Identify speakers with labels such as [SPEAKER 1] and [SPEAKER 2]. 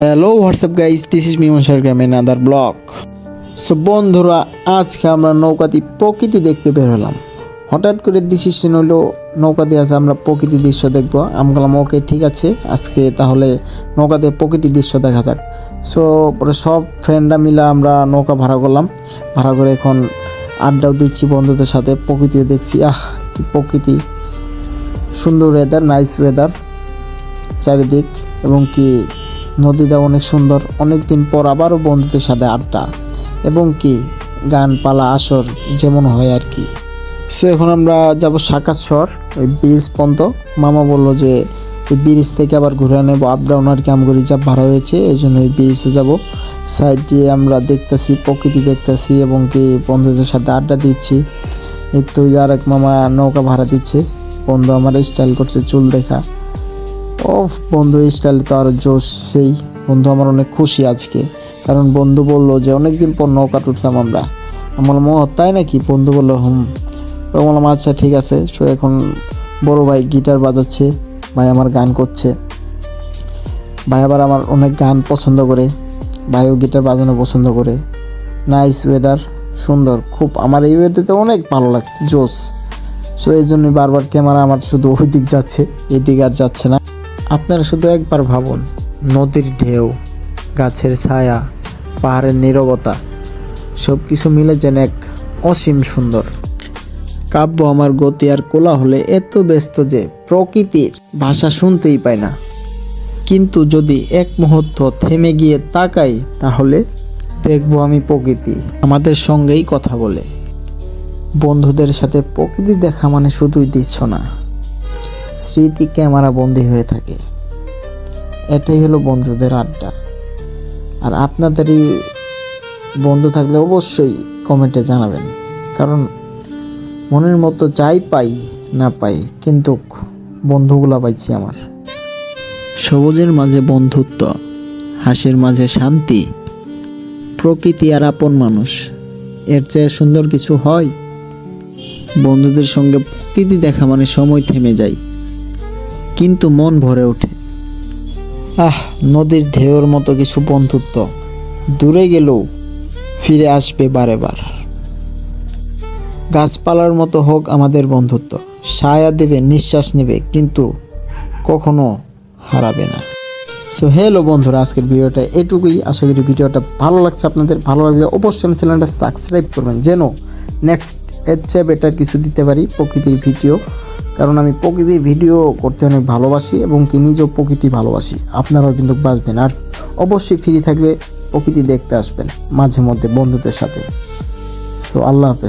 [SPEAKER 1] Hello WhatsApp guys, this is Mimon Sarkar আদার blog. So বন্ধুরা, আজকে আমরা নৌকাতে প্রকৃতি দেখতে বের হলাম। হঠাৎ করে ডিসিশন হলো নৌকাতে আছে আমরা প্রকৃতি দৃশ্য দেখব। আমি বললাম ওকে ঠিক আছে, আজকে তাহলে নৌকাতে প্রকৃতি দৃশ্য দেখা যাক। সো পরে সব ফ্রেন্ডরা মিলে আমরা নৌকা ভাড়া করলাম। ভাড়া করে এখন আড্ডাও দিচ্ছি বন্ধুদের সাথে, প্রকৃতিও দেখছি। কি প্রকৃতি, সুন্দর ওয়েদার, নাইস ওয়েদার চারিদিক, এবং কি নদীটা অনেক সুন্দর। অনেক দিন পর আবারও বন্ধুদের সাথে আড্ডা, এবং কি গান পালা আসর যেমন হয় আর কি। সো এখন আমরা যাব সাকাতসর, ওই ব্রিজ পর্যন্ত। মামা বললো যে এই ব্রিজ থেকে আবার ঘুরে নেবো, আপ ডাউন আর কি। আমগুলো যা ভাড়া হয়েছে এই জন্য এই ব্রিজে যাবো। সাইড দিয়ে আমরা দেখতেছি, প্রকৃতি দেখতেছি, এবং কি বন্ধুদের সাথে আড্ডা দিচ্ছি। এই তো আর এক মামা নৌকা ভাড়া দিচ্ছে। বন্ধু আমার স্টাইল করছে, চুল দেখা। ও বন্ধুর স্টাইল তো আরও জোশ। সেই বন্ধু আমার অনেক খুশি আজকে, কারণ বন্ধু বললো যে অনেকদিন পর নৌকা উঠলাম আমরা। আমার মনে তাই নাকি? বন্ধু বললো বললাম আচ্ছা ঠিক আছে। সো এখন বড় ভাই গিটার বাজাচ্ছে, ভাই আমার গান করছে। ভাই আবার আমার অনেক গান পছন্দ করে, ভাইও গিটার বাজানো পছন্দ করে। নাইস ওয়েদার, সুন্দর খুব। আমার এই ওয়েদারতে অনেক ভালো লাগছে, জোশ। সো এই জন্যই বারবার ক্যামেরা আমার শুধু ওই দিক যাচ্ছে, এই দিক আর যাচ্ছে না। আপনারা শুধু একবার ভাবুন, নদীর ঢেউ, গাছের ছায়া, পাহাড়ের নীরবতা, সব কিছু মিলে যেন এক অসীম সুন্দর কাব্য। আমার গতি আর কোলাহলে এত ব্যস্ত যে প্রকৃতির ভাষা শুনতেই পায় না। কিন্তু যদি এক মুহূর্ত থেমে গিয়ে তাকাই, তাহলে দেখব আমি প্রকৃতি আমাদের সঙ্গেই কথা বলে। বন্ধুদের সাথে প্রকৃতি দেখা মানে শুধুই দৃশ্য না, স্মৃতি ক্যামেরা বন্দী হয়ে থাকে। এটাই হলো বন্ধুদের আড্ডা। আর আপনাদেরই বন্ধু থাকলে অবশ্যই কমেন্টে জানাবেন, কারণ মনের মতো যাই পাই না পাই, কিন্তু বন্ধুগুলা পাইছি আমার। সবুজের মাঝে বন্ধুত্ব, হাসির মাঝে শান্তি, প্রকৃতি আর আপন মানুষ, এর চেয়ে সুন্দর কিছু হয়? বন্ধুদের সঙ্গে প্রকৃতি দেখা মানে সময় থেমে যায়, কিন্তু মন ভরে ওঠে। নদীর ঢেউর মতো কিছু বন্ধুত্ব দূরে গেলেও ফিরে আসবে বারে বার। গাছপালার মতো হোক আমাদের বন্ধুত্ব, ছায়া দেবে, নিঃশ্বাস নেবে, কিন্তু কখনো হারাবে না। সো হ্যালো বন্ধুরা, আজকের ভিডিওটা এটুকুই। আশা করি ভিডিওটা ভালো লাগছে আপনাদের। ভালো লাগলে অবশ্যই আমি চ্যানেলটা সাবস্ক্রাইব করবেন, যেন নেক্সট এর চেয়ে বেটার কিছু দিতে পারি প্রকৃতির ভিডিও। কারণ আমি প্রকৃতির ভিডিও করতে অনেক ভালোবাসি, এবং কি নিজেও প্রকৃতি ভালোবাসি। আপনারাও কিন্তু বাসবেন, আর অবশ্যই ফ্রি থাকলে প্রকৃতি দেখতে আসবেন মাঝে মধ্যে বন্ধুদের সাথে। সো আল্লাহ হাফেজ।